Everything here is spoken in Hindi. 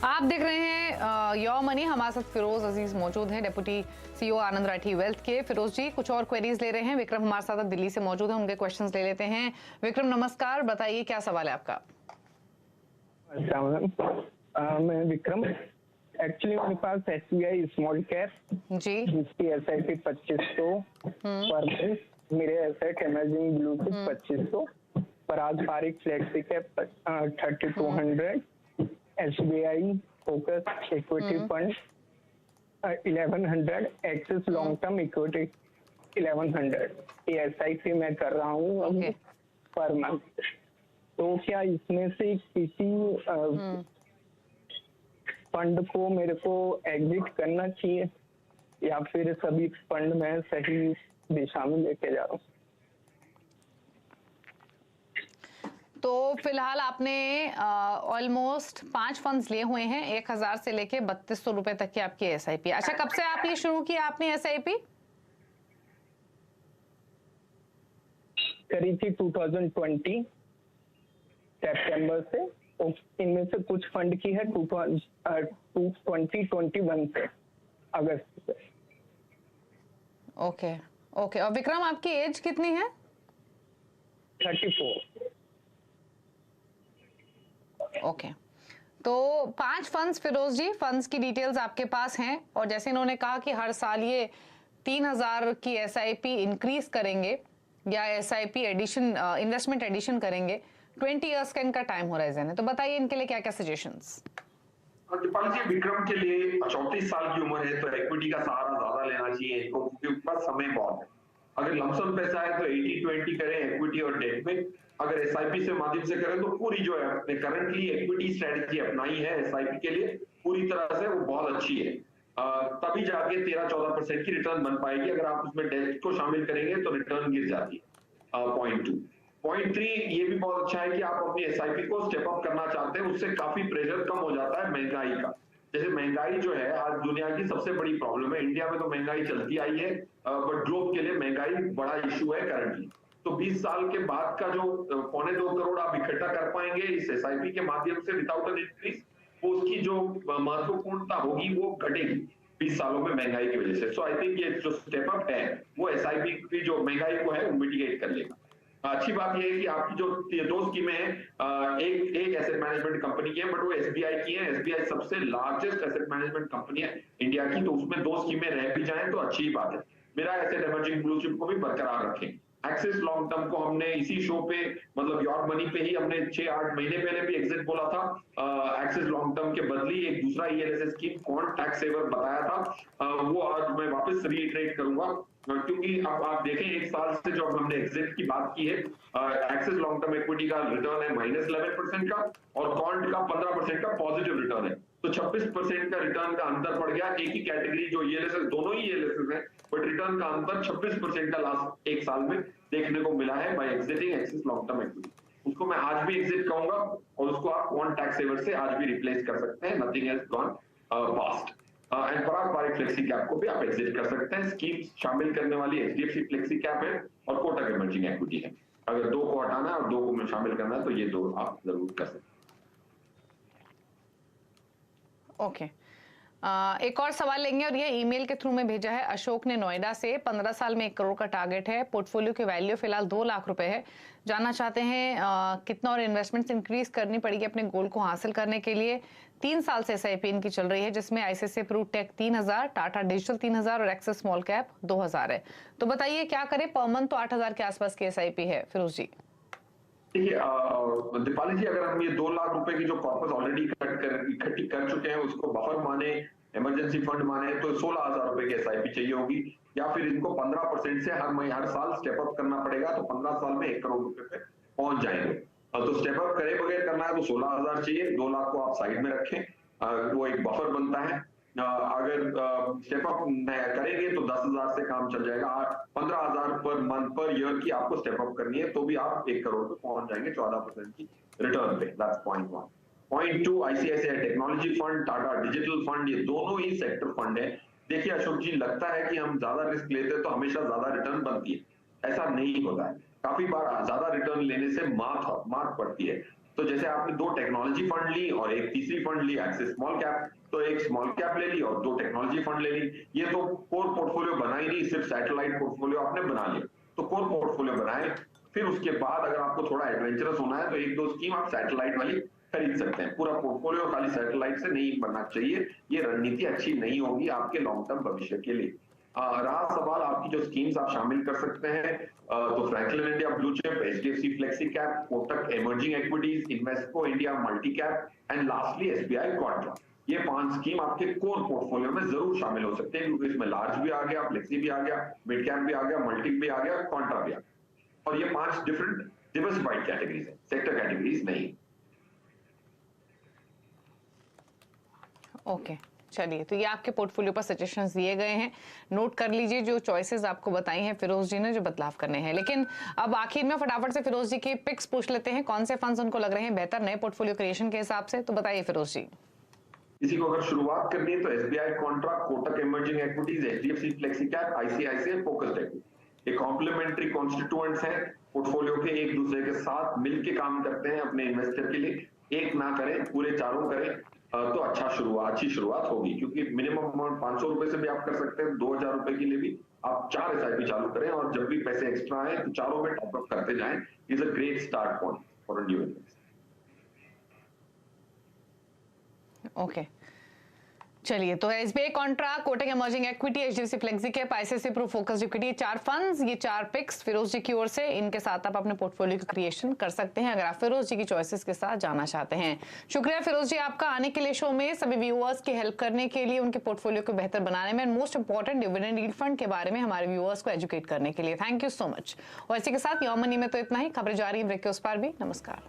आप देख रहे हैं योर मनी। हमारे साथ फिरोज अजीज मौजूद हैं, डेप्यूटी सीईओ आनंद राठी वेल्थ के। फिरोज जी कुछ और क्वेरीज ले रहे हैं। विक्रम हमारे साथ दिल्ली से मौजूद हैं, उनके क्वेश्चंस ले लेते हैं। विक्रम नमस्कार, बताइए क्या सवाल है आपका। मैं विक्रम, एक्चुअली मेरे पास SBI स्मॉल कैप जी जिसकी SIP 2500 पर मंथ, मेरे एसेट इमर्जिंग ब्लू चिप 2500, पारस्परिक flexi cap 3200, SBI focus equity fund 1100, axis long term equity 1100। ये SIP मैं कर रहा हूँ पर मंथ। तो क्या इसमें से किसी फंड को मेरे को एग्जिट करना चाहिए या फिर सभी फंड में सही दिशा में लेके जा रहा हूँ? तो फिलहाल आपने ऑलमोस्ट 5 फंड्स लिए हुए हैं, 1000 से लेके 3200 रुपए तक की आपकी SIP। अच्छा, कब से आप ये शुरू किया आपने SIP? करी थी 2020 सितंबर से। इनमें से कुछ फंड की है 2021 से अगस्त से। Okay okay. और विक्रम आपकी एज कितनी है? 34। ओके तो 5 फंड्स फिरोज जी, फंड्स की डिटेल्स आपके पास हैं। और जैसे इन्होंने कहा कि हर साल ये 3000 की SIP इंक्रीज करेंगे या SIP एडिशन, इन्वेस्टमेंट एडिशन करेंगे। 20 इयर्स का इनका टाइम होराइजन है। तो बताइए इनके लिए क्या क्या सजेशंस। दीपाली जी, विक्रम के लिए 34 साल की उम्र है तो इक्विटी का सहारा ज्यादा लेना चाहिए इनको, क्योंकि पास समय बहुत है। अगर लमसम पैसा है तो 80-20 करें इक्विटी और डेट में। अगर SIP से माध्यम से करें तो पूरी जो है अपने करंटली इक्विटी स्ट्रेटजी अपनाई है SIP के लिए पूरी तरह से, वो बहुत अच्छी है। तभी जाके 13-14% की रिटर्न बन पाएगी। अगर आप उसमें डेट को शामिल करेंगे तो रिटर्न गिर जाती है। पॉइंट 2। पॉइंट 3 ये भी बहुत अच्छा है कि आप अपनी SIP को स्टेप अप करना चाहते हैं, उससे काफी प्रेशर कम हो जाता है महंगाई का। जैसे महंगाई जो है आज दुनिया की सबसे बड़ी प्रॉब्लम है। इंडिया में तो महंगाई चलती आई है, बट ग्लोब के लिए महंगाई बड़ा इशू है करंटली। तो 20 साल के बाद का जो 2.25 करोड़ आप इकट्ठा कर पाएंगे इस SIP के माध्यम से विदाउट एन इंक्रीज, वो उसकी जो महत्वपूर्णता होगी वो घटेगी 20 सालों में महंगाई की वजह से। सो आई थिंक ये जो स्टेप अप है वो SIP की जो महंगाई को है वो मिटिगेट कर लेगा। अच्छी बात यह है कि आपकी जो 2 स्कीमें हैं, एक एसेट मैनेजमेंट कंपनी की है बट वो SBI की है। SBI सबसे लार्जेस्ट एसेट मैनेजमेंट कंपनी है इंडिया की, तो उसमें 2 स्कीमें रह भी जाएं तो अच्छी बात है। मेरा एसेट इमर्जिंग ब्लू चिप को भी बरकरार रखें। एक्सिस लॉन्ग टर्म को हमने इसी शो पे, मतलब योर मनी पे ही हमने 6-8 महीने पहले भी एग्जिट बोला था। एक्सिस लॉन्ग टर्म के बदली एक दूसरा ELSS स्कीम कौन टैक्स सेवर बताया था, वो आज मैं वापस रीइटरेट करूंगा। क्योंकि अब आप देखें 1 साल से जो हमने एग्जिट की बात की है, एक्सिस लॉन्ग टर्म इक्विटी का रिटर्न है -11% का और कॉन्ट का 15% का पॉजिटिव रिटर्न है। तो 26% का रिटर्न का अंतर पड़ गया। एक ही कैटेगरी जो ELSS, दोनों ही ELSS है, बट रिटर्न का अंतर 26% का लास्ट 1 साल में देखने को मिला है by exiting Axis long term equity. उसको मैं आज भी एग्जिट कहूंगा और उसको आप वन टैक्स सेवर से आज भी रिप्लेस कर सकते हैं। Nothing has gone past. And पारस्परिक फ्लेक्सी कैप को भी आप एग्जिट कर सकते हैं। स्कीम शामिल करने वाली HDFC फ्लेक्सी कैप है और कोटक इमर्जिंग इक्विटी है। अगर 2 को हटाना है और 2 को शामिल करना है तो ये 2 आप जरूर कर सकते हैं। ओके एक और सवाल लेंगे और ये ईमेल के थ्रू में भेजा है अशोक ने नोएडा से। 15 साल में 1 करोड़ का टारगेट है। पोर्टफोलियो की वैल्यू फिलहाल 2 लाख रुपए है। जानना चाहते हैं कितना और इन्वेस्टमेंट्स इंक्रीज करनी पड़ेगी अपने गोल को हासिल करने के लिए। 3 साल से SIP इनकी चल रही है जिसमें ICICI Pru tech 3000, Tata digital 3000 और एक्सिस स्मॉल कैप 2000 है। तो बताइए क्या करें। पर मंथ तो 8000 के आसपास की SIP है फिरोज जी। देखिए दीपाली जी, अगर हम ये 2 लाख रुपए की जो कॉर्पस ऑलरेडी इकट्ठी कर चुके हैं उसको बफर माने, इमरजेंसी फंड माने, तो 16,000 रुपए की SIP चाहिए होगी। या फिर इनको 15% से हर साल स्टेप अप करना पड़ेगा, तो 15 साल में 1 करोड़ रुपए पे पहुंच जाएंगे। तो स्टेप अप करे बगैर करना है तो 16,000 चाहिए। 2 लाख को आप साइड में रखें, वो एक बफर बनता है। अगर स्टेप अप करेंगे तो 10,000 से काम चल जाएगा। 15,000 पर मंथ पर ईयर की आपको स्टेप अप करनी है तो भी आप 1 करोड़ पे पहुंच जाएंगे 14% की रिटर्न पे। That's point 1। Point 2, ICICI technology fund, Tata digital fund, ये दोनों ही सेक्टर फंड है। देखिए अशोक जी, लगता है कि हम ज्यादा रिस्क लेते हैं तो हमेशा ज्यादा रिटर्न बनती है, ऐसा नहीं होता है। काफी बार ज्यादा रिटर्न लेने से मार पड़ती है। तो जैसे आपने 2 टेक्नोलॉजी फंड ली और एक तीसरी फंड ली एक्सिस स्मॉल कैप, तो एक स्मॉल कैप ले ली और 2 टेक्नोलॉजी फंड ले ली। ये तो कोर पोर्टफोलियो बना ही नहीं, सिर्फ सैटेलाइट पोर्टफोलियो आपने बना लिया। तो कोर पोर्टफोलियो बनाए, फिर उसके बाद अगर आपको थोड़ा एडवेंचरस होना है तो 1-2 स्कीम आप सैटेलाइट वाली खरीद सकते हैं। पूरा पोर्टफोलियो खाली सैटेलाइट से नहीं बनना चाहिए, ये रणनीति अच्छी नहीं होगी आपके लॉन्ग टर्म भविष्य के लिए। रहा सवाल आपकी जो स्कीम्स आप शामिल कर सकते हैं, तो Franklin India blue chip, HDFC flexi cap, Kotak emerging equities, Invesco India multi cap and lastly SBI contra. ये 5 स्कीम आपके कोर पोर्टफोलियो में जरूर शामिल हो सकते हैं, क्योंकि इसमें लार्ज भी आ गया, फ्लेक्सी भी आ गया, मिड कैप भी आ गया, मल्टी भी आ गया, कॉन्ट्रा भी आ गया। और ये 5 डिफरेंट डिवर्सिफाइड कैटेगरीज है, सेक्टर कैटेगरीज नहीं। ओके चलिए, तो ये आपके पोर्टफोलियो पर सजेशंस दिए गए हैं, नोट कर लीजिए जो चॉइसेस आपको बताई हैं फिरोज जी ने, जो बदलाव करने हैं। लेकिन अब आखिर में फटाफट से फिरोज जी की पिक्स पूछ लेते हैं, कौन से फंड्स उनको लग रहे हैं बेहतर नए पोर्टफोलियो क्रिएशन के हिसाब से, तो बताइए फिरोज जी। किसी को अगर शुरुआत करनी है तो SBI contra, Kotak emerging equities, HDFC flexi cap, ICICI focused equity, ये कॉम्प्लीमेंट्री कॉन्स्टिट्यूएंट्स हैं पोर्टफोलियो के, एक दूसरे के साथ मिलके काम करते हैं अपने इन्वेस्टर के लिए। एक ना करें, पूरे चारों करें, तो अच्छी शुरुआत होगी। क्योंकि मिनिमम अमाउंट 500 रुपए से भी आप कर सकते हैं, 2000 रुपए के लिए भी आप 4 एसआईपी चालू करें, और जब भी पैसे एक्स्ट्रा आए तो चारों में टॉप अप करते जाएं। Is a great start point for a new investor. Okay चलिए, तो SBI contra, Kotak emerging equity, HDFC flexi cap, ICICI Pru focused equity, 4 funds, ये 4 पिक्स फिरोज जी की ओर से, इनके साथ आप अपने पोर्टफोलियो की क्रिएशन कर सकते हैं अगर आप फिरोज जी की चॉइसेस के साथ जाना चाहते हैं। शुक्रिया फिरोज जी आपका आने के लिए शो में, सभी व्यूअर्स की हेल्प करने के लिए, उनके पोर्टफोलियो को बेहतर बनाने में, most important dividend yield fund के बारे में हमारे व्यूअर्स को एजुकेट करने के लिए। Thank you so much. और इसी के साथ योर मनी में तो इतना ही, खबरें जारी है ब्रेक के उस पार भी। नमस्कार।